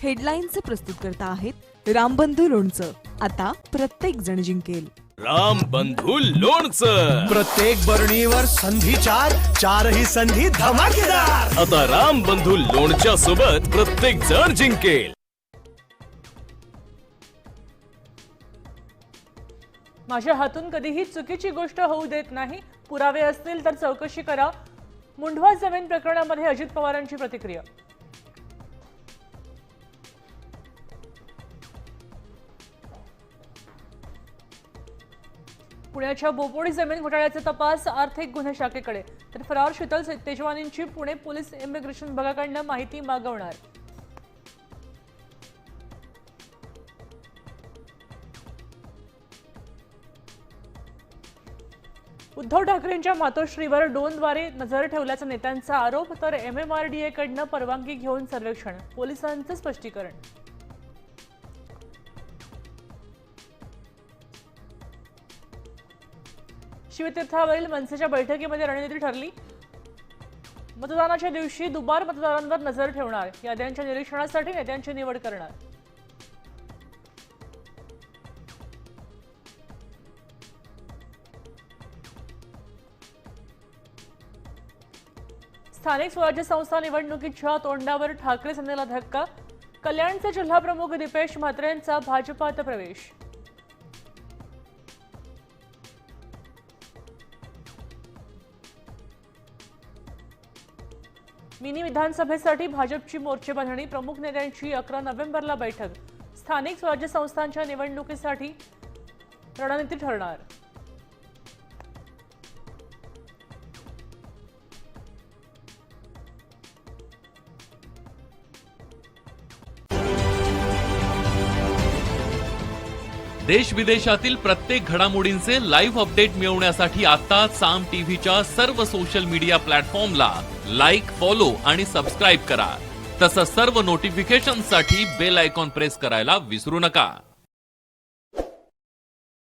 हेडलाईनचे प्रस्तुत करता आहेत रामबंधू लोणचं. आता प्रत्येक जण जिंकेल. रामबंधू लोणचं. प्रत्येक बरणीवर संधी चारही संधी धमाकेदार. आता रामबंधू लोणच्या सोबत प्रत्येक जण जिंकेल. माझ्या हातून कधीही चुकीची गोष्ट होऊ देत नाही. पुरावे असतील तर चौकशी करा. मुंढवा जमीन प्रकरणामध्ये अजित पवारांची प्रतिक्रिया. पुण्याच्या बोपोडी जमीन घोटाळ्याचा तपास आर्थिक गुन्हे शाखेकडे, तर फरार शीतल तेजवानींची पुणे पोलीस इमिग्रेशन विभागाकडून माहिती मागवणार. उद्धव ठाकरेंच्या मातोश्रीवर ड्रोनद्वारे नजर ठेवल्याचा नेत्यांचा आरोप, तर MMRDA कडून परवानगी घेऊन सर्वेक्षण, पोलिसांचं स्पष्टीकरण. शिवतीर्थावरील मनसेच्या बैठकीमध्ये रणनीती ठरली. मतदानाच्या दिवशी दुबार मतदारांवर नजर ठेवणार. याद्यांच्या निरीक्षणासाठी नेत्यांची निवड करणार. स्थानिक स्वराज्य संस्था निवडणुकीच्या तोंडावर ठाकरे सेनेला धक्का. कल्याणचे जिल्हाप्रमुख दीपेश म्हात्रेंचा भाजपात प्रवेश. मिनी विधानसभेसाठी भाजपची मोर्चेबांधणी. प्रमुख नेत्यांची 11 नोव्हेंबरला बैठक. स्थानिक स्वराज्य संस्थांच्या निवडणुकीसाठी रणनीती ठरणार. देश विदेशातील प्रत्येक घडामोडींचे लाईव्ह अपडेट मिळवण्यासाठी आता साम टीव्हीच्या सर्व सोशल मीडिया प्लॅटफॉर्मला लाईक, फॉलो आणि सबस्क्राईब करा. तसंच सर्व नोटिफिकेशनसाठी बेल आयकॉन प्रेस करायला विसरू नका.